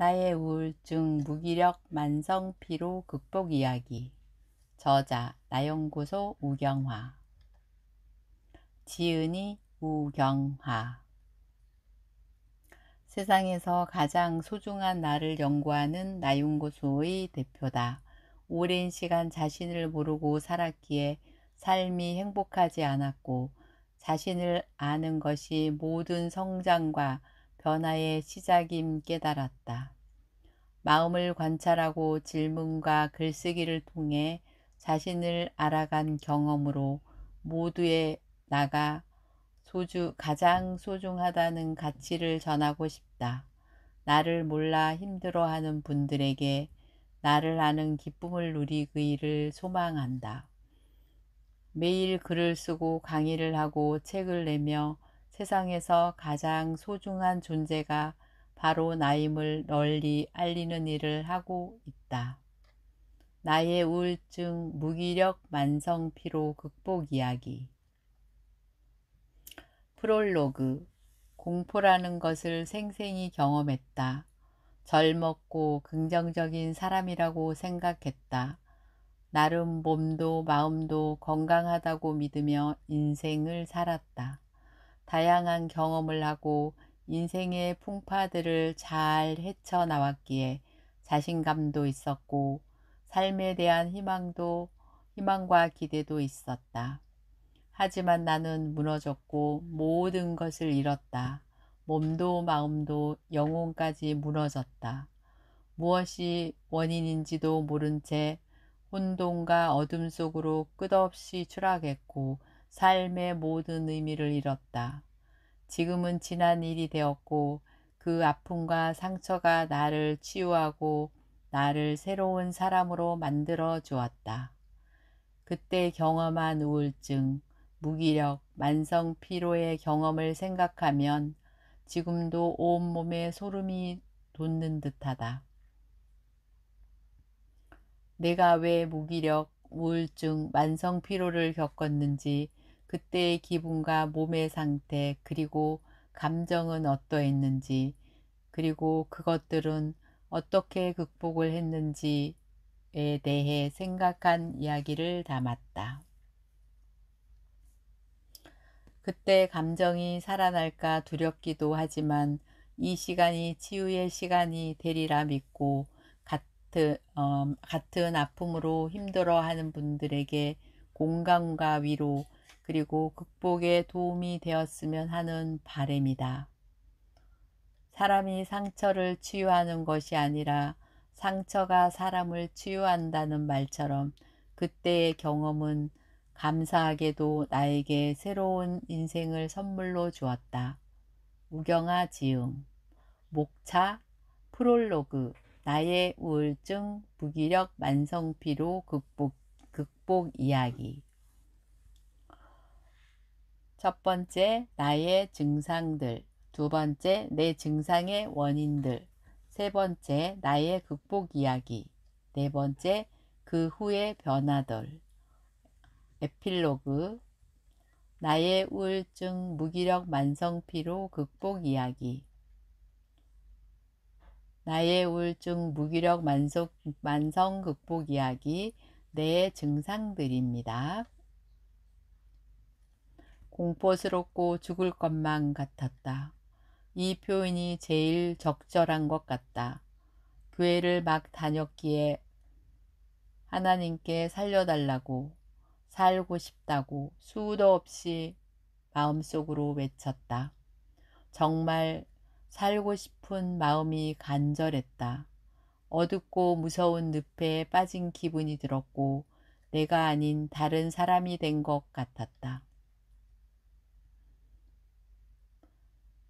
나의 우울증, 무기력, 만성 피로 극복 이야기. 저자 나연구소 우경화. 지은이 우경화. 세상에서 가장 소중한 나를 연구하는 나연구소의 대표다. 오랜 시간 자신을 모르고 살았기에 삶이 행복하지 않았고 자신을 아는 것이 모든 성장과 변화의 시작임 깨달았다. 마음을 관찰하고 질문과 글쓰기를 통해 자신을 알아간 경험으로 모두의 나가 가장 소중하다는 가치를 전하고 싶다. 나를 몰라 힘들어하는 분들에게 나를 아는 기쁨을 누리기를 소망한다. 매일 글을 쓰고 강의를 하고 책을 내며 세상에서 가장 소중한 존재가 바로 나임을 널리 알리는 일을 하고 있다. 나의 우울증, 무기력, 만성 피로 극복 이야기. 프롤로그. 공포라는 것을 생생히 경험했다. 젊었고 긍정적인 사람이라고 생각했다. 나름 몸도 마음도 건강하다고 믿으며 인생을 살았다. 다양한 경험을 하고 인생의 풍파들을 잘 헤쳐나왔기에 자신감도 있었고 삶에 대한 희망과 기대도 있었다. 하지만 나는 무너졌고 모든 것을 잃었다. 몸도 마음도 영혼까지 무너졌다. 무엇이 원인인지도 모른 채 혼돈과 어둠 속으로 끝없이 추락했고 삶의 모든 의미를 잃었다. 지금은 지난 일이 되었고 그 아픔과 상처가 나를 치유하고 나를 새로운 사람으로 만들어 주었다. 그때 경험한 우울증, 무기력, 만성 피로의 경험을 생각하면 지금도 온몸에 소름이 돋는 듯하다. 내가 왜 무기력, 우울증, 만성 피로를 겪었는지, 그때의 기분과 몸의 상태, 그리고 감정은 어떠했는지, 그리고 그것들은 어떻게 극복을 했는지에 대해 생각한 이야기를 담았다. 그때 감정이 살아날까 두렵기도 하지만 이 시간이 치유의 시간이 되리라 믿고 같은 아픔으로 힘들어하는 분들에게 공감과 위로 그리고 극복에 도움이 되었으면 하는 바람이다. 사람이 상처를 치유하는 것이 아니라 상처가 사람을 치유한다는 말처럼 그때의 경험은 감사하게도 나에게 새로운 인생을 선물로 주었다. 우경아 지음. 목차. 프롤로그. 나의 우울증, 무기력, 만성피로 극복 이야기. 첫 번째, 나의 증상들. 두 번째, 내 증상의 원인들. 세 번째, 나의 극복 이야기. 네 번째, 그 후의 변화들. 에필로그. 나의 우울증, 무기력, 만성피로 극복 이야기. 나의 우울증, 무기력, 만성 극복 이야기. 내 증상들입니다. 공포스럽고 죽을 것만 같았다. 이 표현이 제일 적절한 것 같다. 교회를 막 다녔기에 하나님께 살려달라고, 살고 싶다고 수도 없이 마음속으로 외쳤다. 정말 살고 싶은 마음이 간절했다. 어둡고 무서운 늪에 빠진 기분이 들었고 내가 아닌 다른 사람이 된 것 같았다.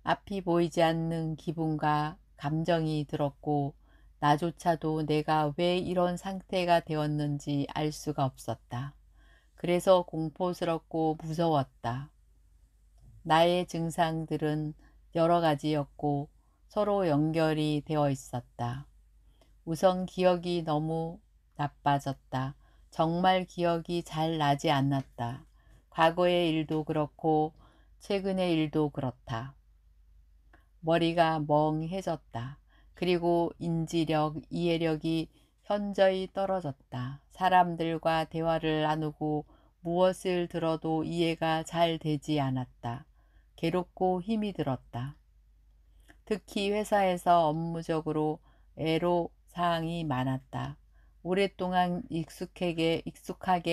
앞이 보이지 않는 기분과 감정이 들었고 나조차도 내가 왜 이런 상태가 되었는지 알 수가 없었다. 그래서 공포스럽고 무서웠다. 나의 증상들은 여러 가지였고 서로 연결이 되어 있었다. 우선 기억이 너무 나빠졌다. 정말 기억이 잘 나지 않았다. 과거의 일도 그렇고 최근의 일도 그렇다. 머리가 멍해졌다. 그리고 인지력, 이해력이 현저히 떨어졌다. 사람들과 대화를 나누고 무엇을 들어도 이해가 잘 되지 않았다. 괴롭고 힘이 들었다. 특히 회사에서 업무적으로 애로사항이 많았다. 오랫동안 익숙하게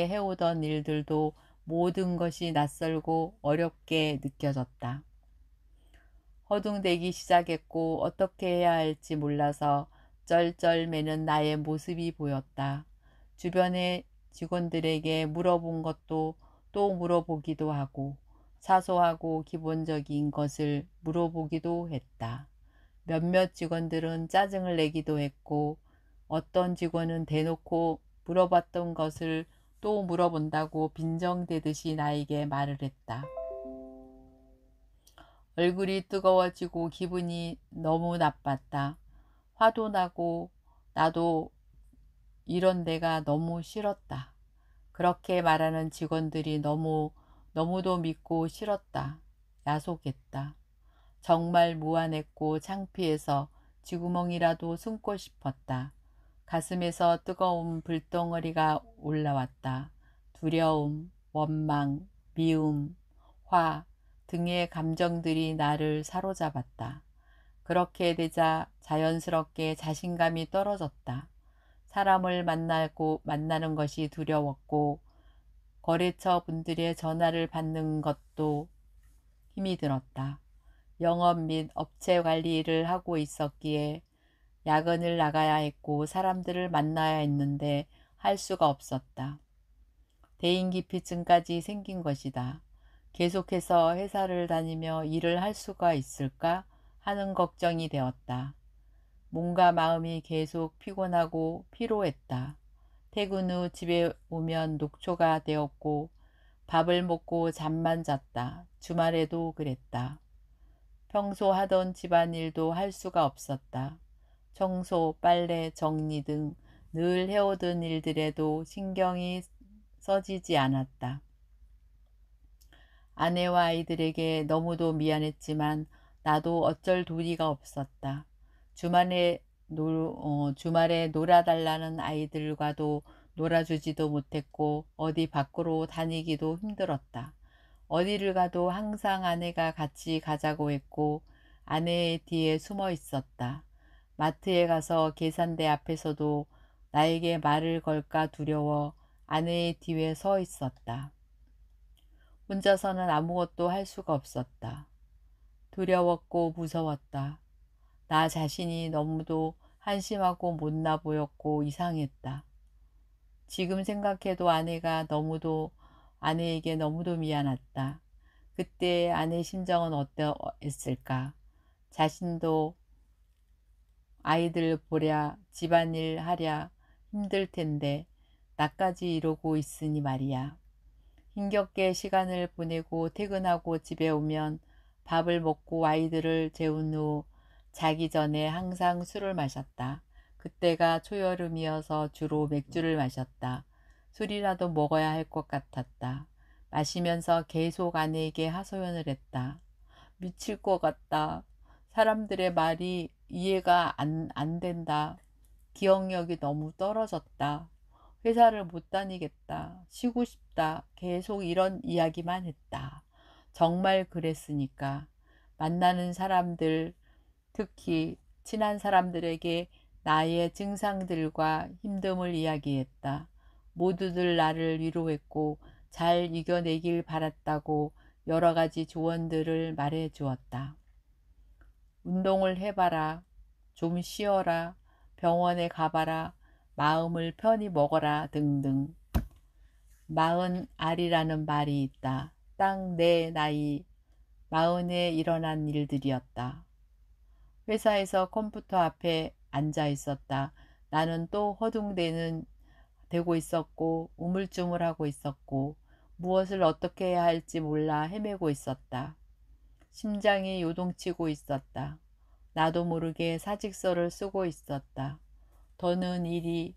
해오던 일들도 모든 것이 낯설고 어렵게 느껴졌다. 허둥대기 시작했고 어떻게 해야 할지 몰라서 쩔쩔매는 나의 모습이 보였다. 주변의 직원들에게 물어본 것도 또 물어보기도 하고 사소하고 기본적인 것을 물어보기도 했다. 몇몇 직원들은 짜증을 내기도 했고 어떤 직원은 대놓고 물어봤던 것을 또 물어본다고 빈정대듯이 나에게 말을 했다. 얼굴이 뜨거워지고 기분이 너무 나빴다. 화도 나고 나도 이런 데가 너무 싫었다. 그렇게 말하는 직원들이 너무도 믿고 싫었다. 야속했다. 정말 무안했고 창피해서 쥐구멍이라도 숨고 싶었다. 가슴에서 뜨거운 불덩어리가 올라왔다. 두려움, 원망, 미움, 화 등의 감정들이 나를 사로잡았다. 그렇게 되자 자연스럽게 자신감이 떨어졌다. 사람을 만나는 것이 두려웠고 거래처 분들의 전화를 받는 것도 힘이 들었다. 영업 및 업체 관리 일을 하고 있었기에 야근을 나가야 했고 사람들을 만나야 했는데 할 수가 없었다. 대인기피증까지 생긴 것이다. 계속해서 회사를 다니며 일을 할 수가 있을까 하는 걱정이 되었다. 몸과 마음이 계속 피곤하고 피로했다. 퇴근 후 집에 오면 녹초가 되었고 밥을 먹고 잠만 잤다. 주말에도 그랬다. 평소 하던 집안일도 할 수가 없었다. 청소, 빨래, 정리 등 늘 해오던 일들에도 신경이 써지지 않았다. 아내와 아이들에게 너무도 미안했지만 나도 어쩔 도리가 없었다. 주말에 놀아달라는 아이들과도 놀아주지도 못했고 어디 밖으로 다니기도 힘들었다. 어디를 가도 항상 아내가 같이 가자고 했고 아내의 뒤에 숨어 있었다. 마트에 가서 계산대 앞에서도 나에게 말을 걸까 두려워 아내의 뒤에 서 있었다. 혼자서는 아무것도 할 수가 없었다. 두려웠고 무서웠다. 나 자신이 너무도 한심하고 못나 보였고 이상했다. 지금 생각해도 아내에게 너무도 미안했다. 그때 아내 심정은 어떠했을까? 자신도 아이들 보랴 집안일 하랴 힘들 텐데 나까지 이러고 있으니 말이야. 힘겹게 시간을 보내고 퇴근하고 집에 오면 밥을 먹고 아이들을 재운 후 자기 전에 항상 술을 마셨다. 그때가 초여름이어서 주로 맥주를 마셨다. 술이라도 먹어야 할 것 같았다. 마시면서 계속 아내에게 하소연을 했다. 미칠 것 같다. 사람들의 말이 이해가 안 된다. 기억력이 너무 떨어졌다. 회사를 못 다니겠다. 쉬고 싶다. 계속 이런 이야기만 했다. 정말 그랬으니까. 만나는 사람들, 특히 친한 사람들에게 나의 증상들과 힘듦을 이야기했다. 모두들 나를 위로했고 잘 이겨내길 바랐다고 여러 가지 조언들을 말해 주었다. 운동을 해봐라. 좀 쉬어라. 병원에 가봐라. 마음을 편히 먹어라 등등. 40알이라는 말이 있다. 딱 내 나이 40에 일어난 일들이었다. 회사에서 컴퓨터 앞에 앉아 있었다. 나는 또 되고 있었고 우물쭈물하고 있었고 무엇을 어떻게 해야 할지 몰라 헤매고 있었다. 심장이 요동치고 있었다. 나도 모르게 사직서를 쓰고 있었다. 더는 일이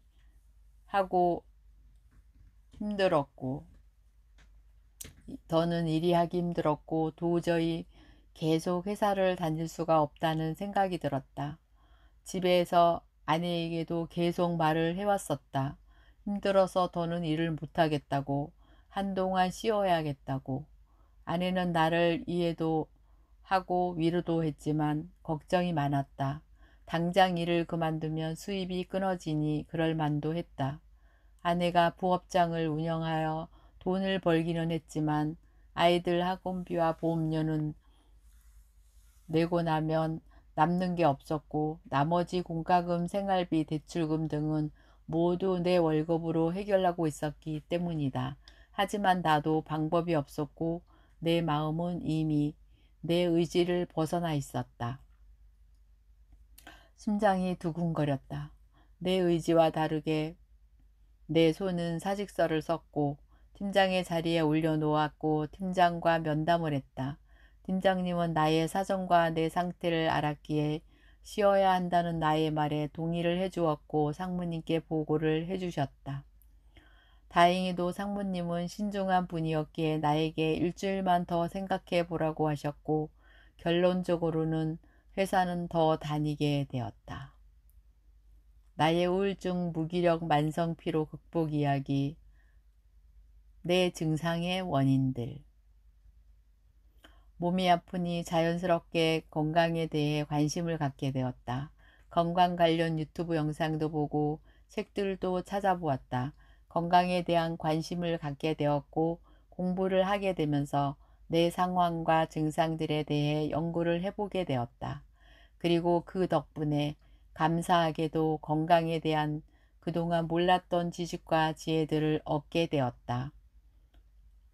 하고 힘들었고 더는 일이 하기 힘들었고 도저히 계속 회사를 다닐 수가 없다는 생각이 들었다. 집에서 아내에게도 계속 말을 해왔었다. 힘들어서 더는 일을 못하겠다고, 한동안 쉬어야겠다고. 아내는 나를 이해도 하고 위로도 했지만 걱정이 많았다. 당장 일을 그만두면 수입이 끊어지니 그럴 만도 했다. 아내가 부업장을 운영하여 돈을 벌기는 했지만 아이들 학원비와 보험료는 내고 나면 남는 게 없었고 나머지 공과금, 생활비, 대출금 등은 모두 내 월급으로 해결하고 있었기 때문이다. 하지만 나도 방법이 없었고 내 마음은 이미 내 의지를 벗어나 있었다. 심장이 두근거렸다. 내 의지와 다르게 내 손은 사직서를 썼고 팀장의 자리에 올려놓았고 팀장과 면담을 했다. 팀장님은 나의 사정과 내 상태를 알았기에 쉬어야 한다는 나의 말에 동의를 해주었고 상무님께 보고를 해주셨다. 다행히도 상무님은 신중한 분이었기에 나에게 일주일만 더 생각해 보라고 하셨고 결론적으로는 회사는 더 다니게 되었다. 나의 우울증, 무기력, 만성피로 극복 이야기, 내 증상의 원인들. 몸이 아프니 자연스럽게 건강에 대해 관심을 갖게 되었다. 건강 관련 유튜브 영상도 보고 책들도 찾아보았다. 건강에 대한 관심을 갖게 되었고 공부를 하게 되면서 내 상황과 증상들에 대해 연구를 해보게 되었다. 그리고 그 덕분에 감사하게도 건강에 대한 그동안 몰랐던 지식과 지혜들을 얻게 되었다.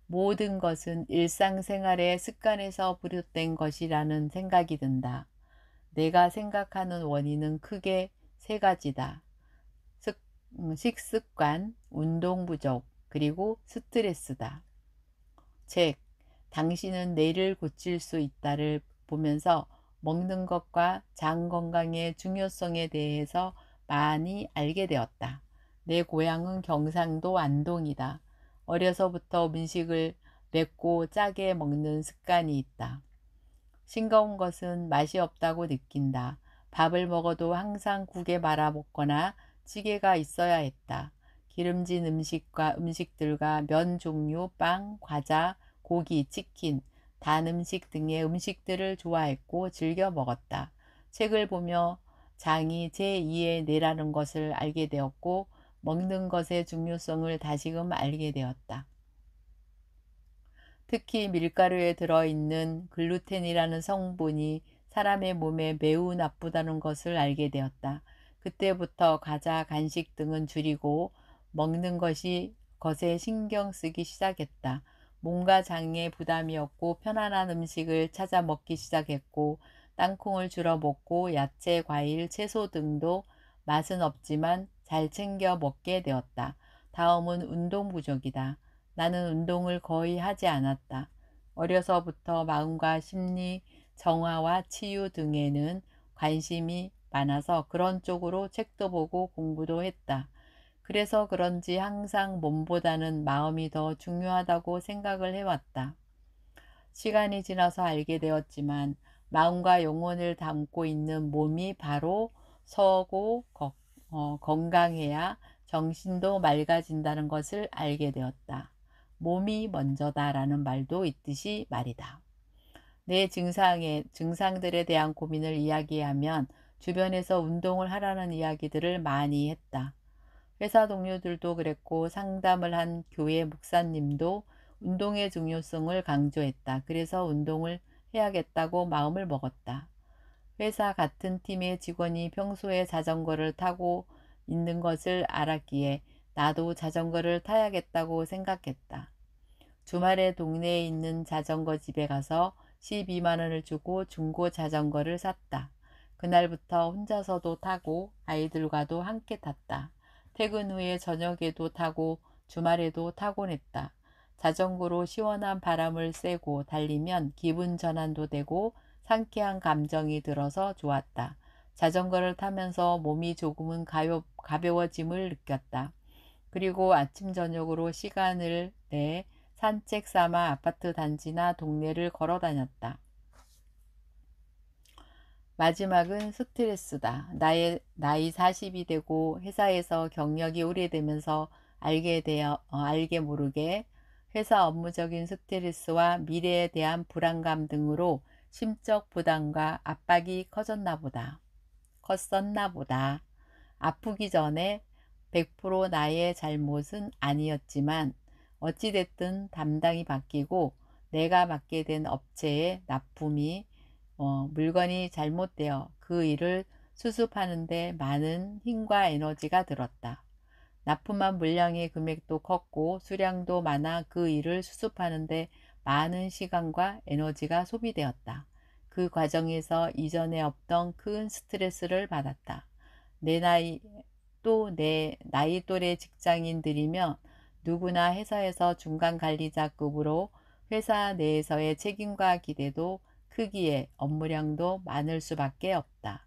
모든 것은 일상생활의 습관에서 비롯된 것이라는 생각이 든다. 내가 생각하는 원인은 크게 세 가지다. 식습관, 운동 부족, 그리고 스트레스다. 책, 당신은 내일을 고칠 수 있다를 보면서 먹는 것과 장 건강의 중요성에 대해서 많이 알게 되었다. 내 고향은 경상도 안동이다. 어려서부터 음식을 맵고 짜게 먹는 습관이 있다. 싱거운 것은 맛이 없다고 느낀다. 밥을 먹어도 항상 국에 말아 먹거나 찌개가 있어야 했다. 기름진 음식들과 면 종류, 빵, 과자, 고기, 치킨, 단 음식 등의 음식들을 좋아했고 즐겨 먹었다. 책을 보며 장이 제2의 뇌라는 것을 알게 되었고 먹는 것의 중요성을 다시금 알게 되었다. 특히 밀가루에 들어있는 글루텐이라는 성분이 사람의 몸에 매우 나쁘다는 것을 알게 되었다. 그때부터 과자, 간식 등은 줄이고 먹는 것에 신경 쓰기 시작했다. 몸과 장에 부담이 없고 편안한 음식을 찾아 먹기 시작했고 땅콩을 주로 먹고 야채, 과일, 채소 등도 맛은 없지만 잘 챙겨 먹게 되었다. 다음은 운동 부족이다. 나는 운동을 거의 하지 않았다. 어려서부터 마음과 심리, 정화와 치유 등에는 관심이 많아서 그런 쪽으로 책도 보고 공부도 했다. 그래서 그런지 항상 몸보다는 마음이 더 중요하다고 생각을 해왔다. 시간이 지나서 알게 되었지만 마음과 영혼을 담고 있는 몸이 바로 서고 건강해야 정신도 맑아진다는 것을 알게 되었다. 몸이 먼저다라는 말도 있듯이 말이다. 내 증상들에 대한 고민을 이야기하면 주변에서 운동을 하라는 이야기들을 많이 했다. 회사 동료들도 그랬고 상담을 한 교회 목사님도 운동의 중요성을 강조했다. 그래서 운동을 해야겠다고 마음을 먹었다. 회사 같은 팀의 직원이 평소에 자전거를 타고 있는 것을 알았기에 나도 자전거를 타야겠다고 생각했다. 주말에 동네에 있는 자전거 집에 가서 12만 원을 주고 중고 자전거를 샀다. 그날부터 혼자서도 타고 아이들과도 함께 탔다. 퇴근 후에 저녁에도 타고 주말에도 타곤 했다. 자전거로 시원한 바람을 쐬고 달리면 기분 전환도 되고 상쾌한 감정이 들어서 좋았다. 자전거를 타면서 몸이 조금은 가벼워짐을 느꼈다. 그리고 아침 저녁으로 시간을 내 산책 삼아 아파트 단지나 동네를 걸어 다녔다. 마지막은 스트레스다. 나이 40이 되고 회사에서 경력이 오래되면서 알게 모르게 회사 업무적인 스트레스와 미래에 대한 불안감 등으로 심적 부담과 압박이 컸었나 보다. 아프기 전에 100% 나의 잘못은 아니었지만 어찌됐든 담당이 바뀌고 내가 맡게 된 업체의 물건이 잘못되어 그 일을 수습하는데 많은 힘과 에너지가 들었다. 납품한 물량의 금액도 컸고 수량도 많아 그 일을 수습하는데 많은 시간과 에너지가 소비되었다. 그 과정에서 이전에 없던 큰 스트레스를 받았다. 내 나이 또래 직장인들이면 누구나 회사에서 중간 관리자급으로 회사 내에서의 책임과 기대도 크기에 업무량도 많을 수밖에 없다.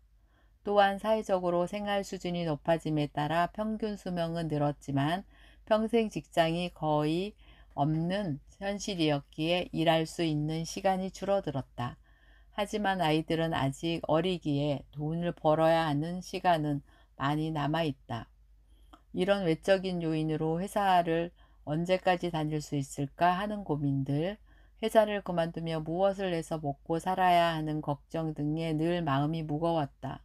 또한 사회적으로 생활 수준이 높아짐에 따라 평균 수명은 늘었지만 평생 직장이 거의 없는 현실이었기에 일할 수 있는 시간이 줄어들었다. 하지만 아이들은 아직 어리기에 돈을 벌어야 하는 시간은 많이 남아있다. 이런 외적인 요인으로 회사를 언제까지 다닐 수 있을까 하는 고민들, 회사를 그만두며 무엇을 해서 먹고 살아야 하는 걱정 등에 늘 마음이 무거웠다.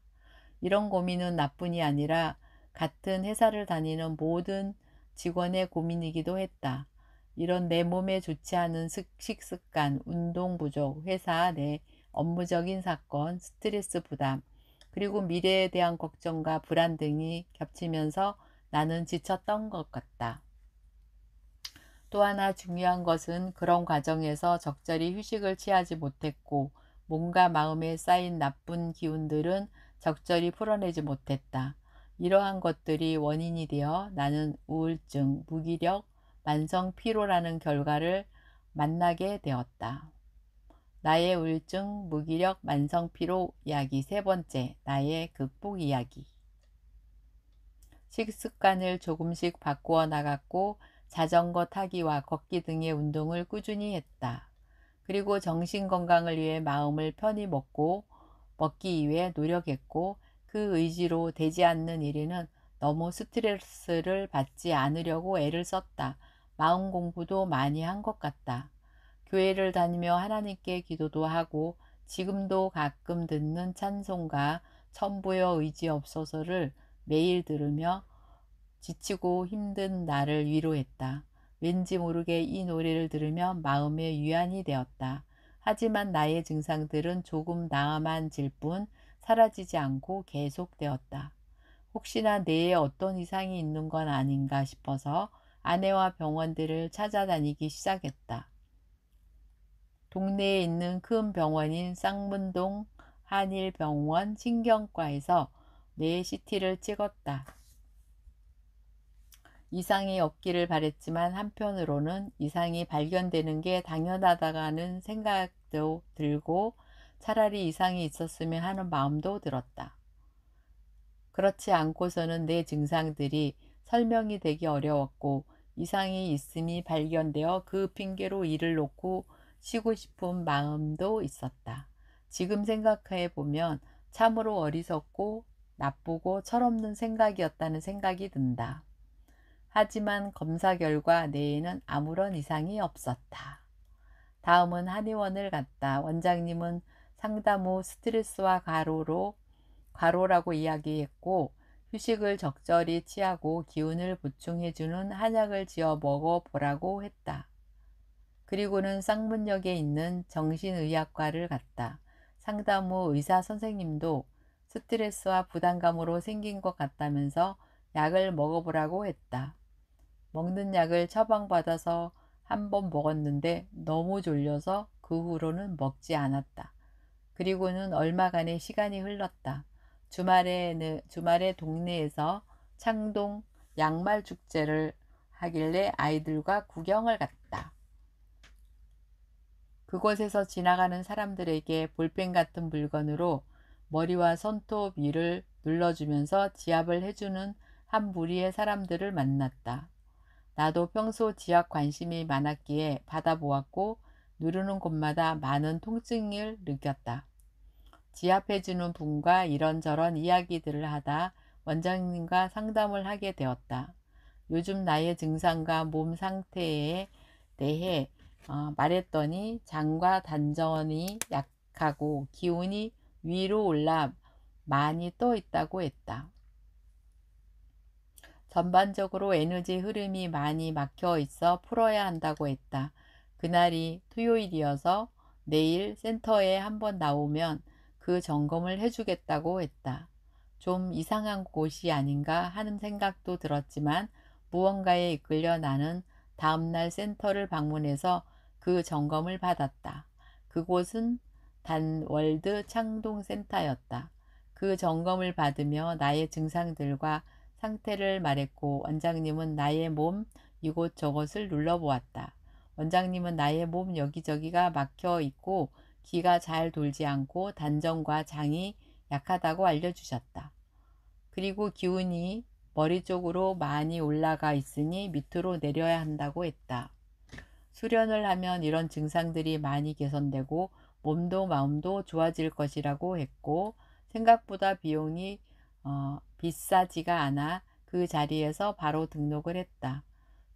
이런 고민은 나뿐이 아니라 같은 회사를 다니는 모든 직원의 고민이기도 했다. 이런 내 몸에 좋지 않은 식습관, 운동 부족, 회사 내 업무적인 사건, 스트레스 부담, 그리고 미래에 대한 걱정과 불안 등이 겹치면서 나는 지쳤던 것 같다. 또 하나 중요한 것은 그런 과정에서 적절히 휴식을 취하지 못했고 몸과 마음에 쌓인 나쁜 기운들은 적절히 풀어내지 못했다. 이러한 것들이 원인이 되어 나는 우울증, 무기력, 만성 피로라는 결과를 만나게 되었다. 나의 우울증, 무기력, 만성 피로 이야기 세 번째, 나의 극복 이야기. 식습관을 조금씩 바꾸어 나갔고 자전거 타기와 걷기 등의 운동을 꾸준히 했다. 그리고 정신 건강을 위해 마음을 편히 먹기 위해 노력했고 그 의지로 되지 않는 일에는 너무 스트레스를 받지 않으려고 애를 썼다. 마음 공부도 많이 한 것 같다. 교회를 다니며 하나님께 기도도 하고 지금도 가끔 듣는 찬송가 천부여 의지없소서를 매일 들으며 지치고 힘든 나를 위로했다. 왠지 모르게 이 노래를 들으며 마음의 위안이 되었다. 하지만 나의 증상들은 조금 나아만질 뿐 사라지지 않고 계속되었다. 혹시나 뇌에 어떤 이상이 있는 건 아닌가 싶어서 아내와 병원들을 찾아다니기 시작했다. 동네에 있는 큰 병원인 쌍문동 한일병원 신경과에서 뇌 CT를 찍었다. 이상이 없기를 바랬지만 한편으로는 이상이 발견되는 게 당연하다는 생각도 들고 차라리 이상이 있었으면 하는 마음도 들었다. 그렇지 않고서는 내 증상들이 설명이 되기 어려웠고 이상이 있음이 발견되어 그 핑계로 일을 놓고 쉬고 싶은 마음도 있었다. 지금 생각해 보면 참으로 어리석고 나쁘고 철없는 생각이었다는 생각이 든다. 하지만 검사 결과 뇌에는 아무런 이상이 없었다. 다음은 한의원을 갔다. 원장님은 상담 후 스트레스와 과로라고 이야기했고 휴식을 적절히 취하고 기운을 보충해주는 한약을 지어 먹어보라고 했다. 그리고는 쌍문역에 있는 정신의학과를 갔다. 상담 후 의사 선생님도 스트레스와 부담감으로 생긴 것 같다면서 약을 먹어보라고 했다. 먹는 약을 처방받아서 한 번 먹었는데 너무 졸려서 그 후로는 먹지 않았다. 그리고는 얼마간의 시간이 흘렀다. 주말에 동네에서 창동 양말 축제를 하길래 아이들과 구경을 갔다. 그곳에서 지나가는 사람들에게 볼펜 같은 물건으로 머리와 손톱 위를 눌러주면서 지압을 해주는 한 무리의 사람들을 만났다. 나도 평소 지압 관심이 많았기에 받아보았고 누르는 곳마다 많은 통증을 느꼈다. 지압해주는 분과 이런저런 이야기들을 하다 원장님과 상담을 하게 되었다. 요즘 나의 증상과 몸 상태에 대해 말했더니 장과 단전이 약하고 기운이 위로 올라 많이 떠 있다고 했다. 전반적으로 에너지 흐름이 많이 막혀 있어 풀어야 한다고 했다. 그날이 토요일이어서 내일 센터에 한번 나오면 그 점검을 해주겠다고 했다. 좀 이상한 곳이 아닌가 하는 생각도 들었지만 무언가에 이끌려 나는 다음날 센터를 방문해서 그 점검을 받았다. 그곳은 단월드 창동센터였다. 그 점검을 받으며 나의 증상들과 상태를 말했고 원장님은 나의 몸 이곳저곳을 눌러보았다. 원장님은 나의 몸 여기저기가 막혀 있고 기가 잘 돌지 않고 단전과 장이 약하다고 알려주셨다. 그리고 기운이 머리 쪽으로 많이 올라가 있으니 밑으로 내려야 한다고 했다. 수련을 하면 이런 증상들이 많이 개선되고 몸도 마음도 좋아질 것이라고 했고 생각보다 비용이 비싸지가 않아 그 자리에서 바로 등록을 했다.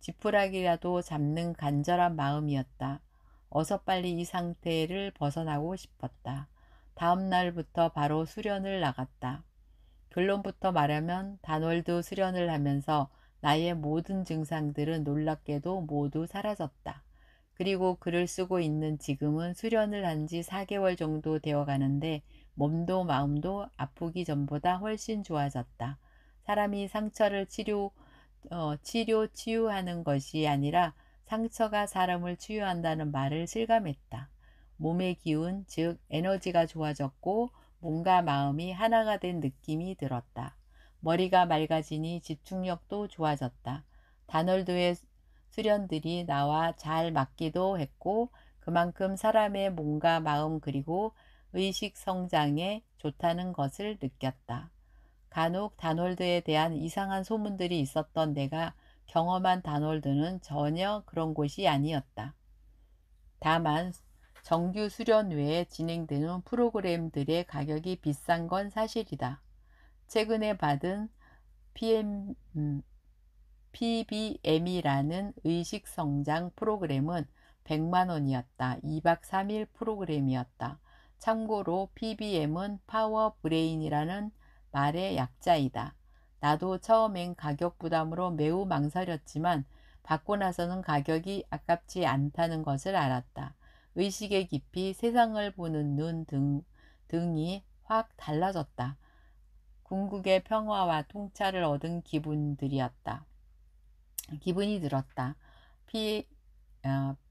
지푸라기라도 잡는 간절한 마음이었다. 어서 빨리 이 상태를 벗어나고 싶었다. 다음 날부터 바로 수련을 나갔다. 결론부터 말하면 단월드 수련을 하면서 나의 모든 증상들은 놀랍게도 모두 사라졌다. 그리고 글을 쓰고 있는 지금은 수련을 한 지 4개월 정도 되어 가는데 몸도 마음도 아프기 전보다 훨씬 좋아졌다. 사람이 상처를 치유하는 것이 아니라 상처가 사람을 치유한다는 말을 실감했다. 몸의 기운, 즉 에너지가 좋아졌고 몸과 마음이 하나가 된 느낌이 들었다. 머리가 맑아지니 집중력도 좋아졌다. 단월도의 수련들이 나와 잘 맞기도 했고 그만큼 사람의 몸과 마음 그리고 의식 성장에 좋다는 것을 느꼈다. 간혹 단월드에 대한 이상한 소문들이 있었던 내가 경험한 단월드는 전혀 그런 곳이 아니었다. 다만 정규 수련 외에 진행되는 프로그램들의 가격이 비싼 건 사실이다. 최근에 받은 PBM이라는 의식성장 프로그램은 100만 원이었다. 2박 3일 프로그램이었다. 참고로 PBM은 파워 브레인이라는 말의 약자이다. 나도 처음엔 가격 부담으로 매우 망설였지만 받고 나서는 가격이 아깝지 않다는 것을 알았다. 의식의 깊이, 세상을 보는 눈 등이 확 달라졌다. 궁극의 평화와 통찰을 얻은 기분이 들었다.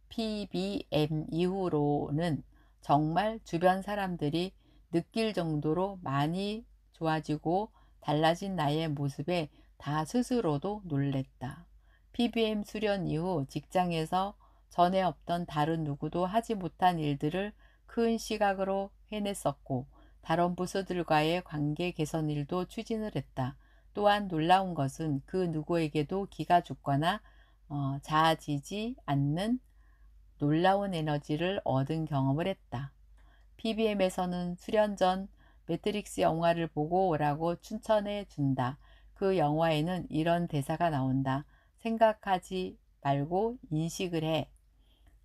PBM 이후로는 정말 주변 사람들이 느낄 정도로 많이 좋아지고 달라진 나의 모습에 다 스스로도 놀랬다. PBM 수련 이후 직장에서 전에 없던 다른 누구도 하지 못한 일들을 큰 시각으로 해냈었고 다른 부서들과의 관계 개선 일도 추진을 했다. 또한 놀라운 것은 그 누구에게도 기가 죽거나 자아지지 않는 놀라운 에너지를 얻은 경험을 했다. PBM에서는 수련 전 매트릭스 영화를 보고 오라고 추천해 준다. 그 영화에는 이런 대사가 나온다. 생각하지 말고 인식을 해.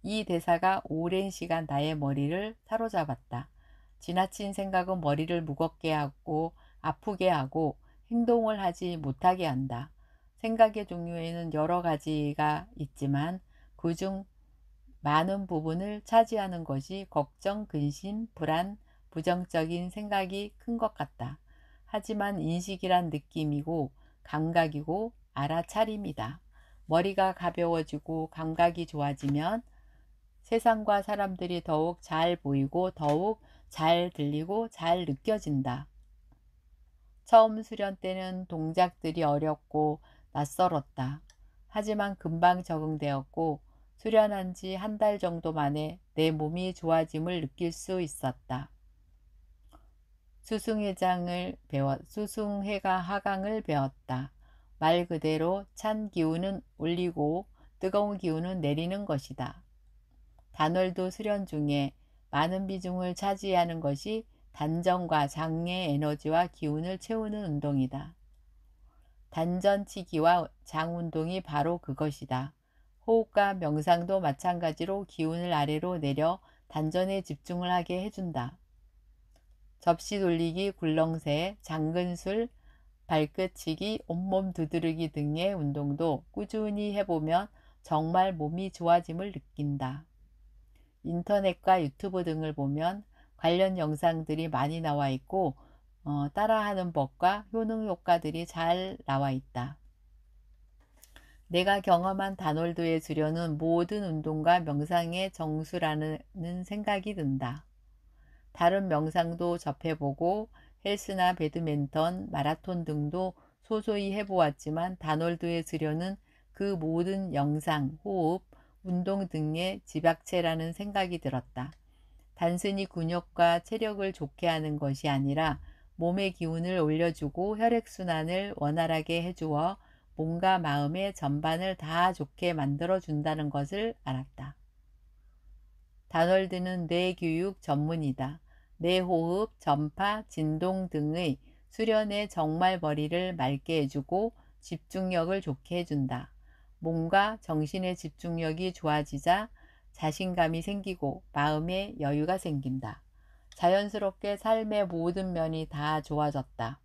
이 대사가 오랜 시간 나의 머리를 사로잡았다. 지나친 생각은 머리를 무겁게 하고 아프게 하고 행동을 하지 못하게 한다. 생각의 종류에는 여러 가지가 있지만 그중 많은 부분을 차지하는 것이 걱정, 근심, 불안, 부정적인 생각이 큰 것 같다. 하지만 인식이란 느낌이고 감각이고 알아차림이다. 머리가 가벼워지고 감각이 좋아지면 세상과 사람들이 더욱 잘 보이고 더욱 잘 들리고 잘 느껴진다. 처음 수련 때는 동작들이 어렵고 낯설었다. 하지만 금방 적응되었고 수련한 지 한 달 정도 만에 내 몸이 좋아짐을 느낄 수 있었다. 수승회가 하강을 배웠다. 말 그대로 찬 기운은 올리고 뜨거운 기운은 내리는 것이다. 단월도 수련 중에 많은 비중을 차지하는 것이 단전과 장의 에너지와 기운을 채우는 운동이다. 단전치기와 장운동이 바로 그것이다. 호흡과 명상도 마찬가지로 기운을 아래로 내려 단전에 집중을 하게 해준다. 접시 돌리기, 굴렁쇠, 장근술, 발끝치기, 온몸 두드르기 등의 운동도 꾸준히 해보면 정말 몸이 좋아짐을 느낀다. 인터넷과 유튜브 등을 보면 관련 영상들이 많이 나와 있고 따라하는 법과 효능 효과들이 잘 나와 있다. 내가 경험한 다놀드에 주려는 모든 운동과 명상의 정수라는 생각이 든다. 다른 명상도 접해보고 헬스나 배드민턴, 마라톤 등도 소소히 해보았지만 다놀드에 주려는 그 모든 영상, 호흡, 운동 등의 집약체라는 생각이 들었다. 단순히 근육과 체력을 좋게 하는 것이 아니라 몸의 기운을 올려주고 혈액순환을 원활하게 해주어 몸과 마음의 전반을 다 좋게 만들어준다는 것을 알았다. 다놀드는 뇌교육 전문이다. 뇌호흡, 전파, 진동 등의 수련에 정말 머리를 맑게 해주고 집중력을 좋게 해준다. 몸과 정신의 집중력이 좋아지자 자신감이 생기고 마음에 여유가 생긴다. 자연스럽게 삶의 모든 면이 다 좋아졌다.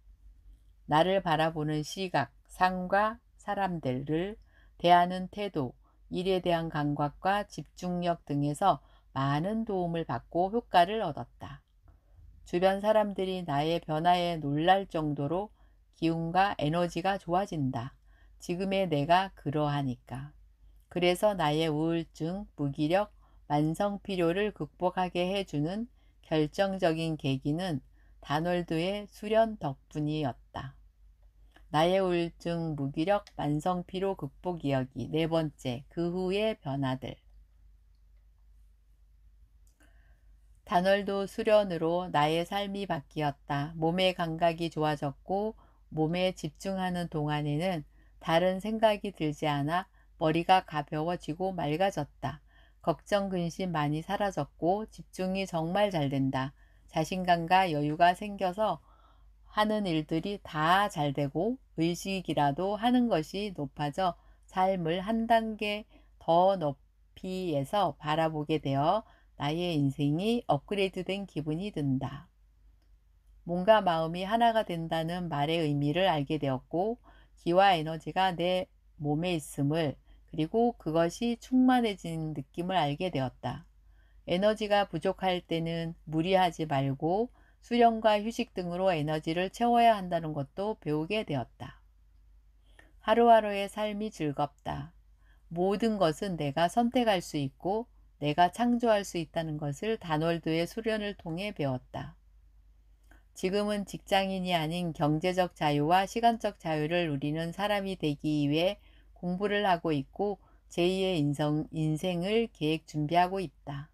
나를 바라보는 시각, 상과 사람들을 대하는 태도, 일에 대한 감각과 집중력 등에서 많은 도움을 받고 효과를 얻었다. 주변 사람들이 나의 변화에 놀랄 정도로 기운과 에너지가 좋아진다. 지금의 내가 그러하니까. 그래서 나의 우울증, 무기력, 만성피로를 극복하게 해주는 결정적인 계기는 다놀드의 수련 덕분이었다. 나의 우울증, 무기력, 만성피로 극복 이야기. 네 번째, 그 후의 변화들. 다놀드 수련으로 나의 삶이 바뀌었다. 몸의 감각이 좋아졌고 몸에 집중하는 동안에는 다른 생각이 들지 않아 머리가 가벼워지고 맑아졌다. 걱정, 근심 많이 사라졌고 집중이 정말 잘 된다. 자신감과 여유가 생겨서 하는 일들이 다 잘 되고 의식이라도 하는 것이 높아져 삶을 한 단계 더 높이에서 바라보게 되어 나의 인생이 업그레이드된 기분이 든다. 몸과 마음이 하나가 된다는 말의 의미를 알게 되었고 기와 에너지가 내 몸에 있음을 그리고 그것이 충만해진 느낌을 알게 되었다. 에너지가 부족할 때는 무리하지 말고 수련과 휴식 등으로 에너지를 채워야 한다는 것도 배우게 되었다. 하루하루의 삶이 즐겁다. 모든 것은 내가 선택할 수 있고 내가 창조할 수 있다는 것을 다놀드의 수련을 통해 배웠다. 지금은 직장인이 아닌 경제적 자유와 시간적 자유를 누리는 사람이 되기 위해 공부를 하고 있고 제2의 인생을 계획 준비하고 있다.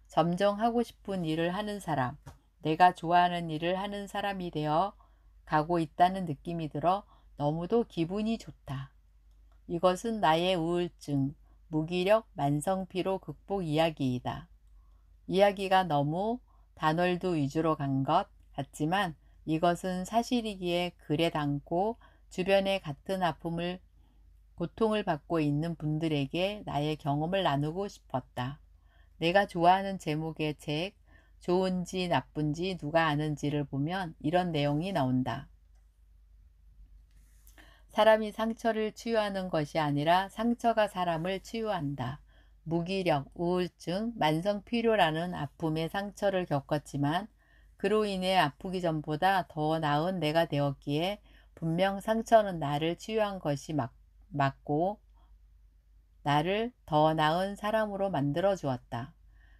점점 하고 싶은 일을 하는 사람, 내가 좋아하는 일을 하는 사람이 되어 가고 있다는 느낌이 들어 너무도 기분이 좋다. 이것은 나의 우울증, 무기력, 만성피로 극복 이야기이다. 이야기가 너무 다놀드 위주로 간 것 같지만 이것은 사실이기에 글에 담고 주변에 같은 아픔을 고통을 받고 있는 분들에게 나의 경험을 나누고 싶었다. 내가 좋아하는 제목의 책, 좋은지 나쁜지 누가 아는지를 보면 이런 내용이 나온다. 사람이 상처를 치유하는 것이 아니라 상처가 사람을 치유한다. 무기력, 우울증, 만성피로라는 아픔의 상처를 겪었지만 그로 인해 아프기 전보다 더 나은 내가 되었기에 분명 상처는 나를 치유한 것이 맞고 나를 더 나은 사람으로 만들어 주었다.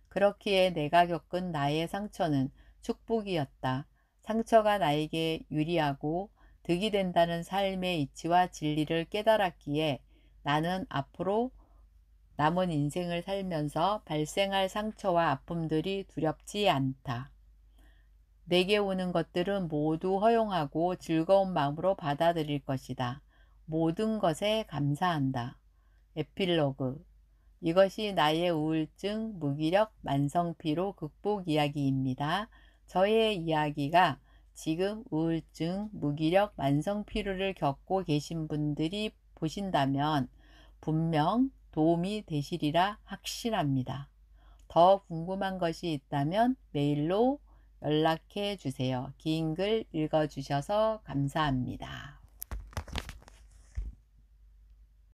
그렇기에 내가 겪은 나의 상처는 축복이었다. 상처가 나에게 유리하고 득이 된다는 삶의 이치와 진리를 깨달았기에 나는 앞으로 남은 인생을 살면서 발생할 상처와 아픔들이 두렵지 않다. 내게 오는 것들은 모두 허용하고 즐거운 마음으로 받아들일 것이다. 모든 것에 감사한다. 에필로그. 이것이 나의 우울증, 무기력, 만성피로 극복 이야기입니다. 저의 이야기가 지금 우울증, 무기력, 만성피로를 겪고 계신 분들이 보신다면 분명 도움이 되시리라 확신합니다. 더 궁금한 것이 있다면 메일로 연락해 주세요. 긴 글 읽어주셔서 감사합니다.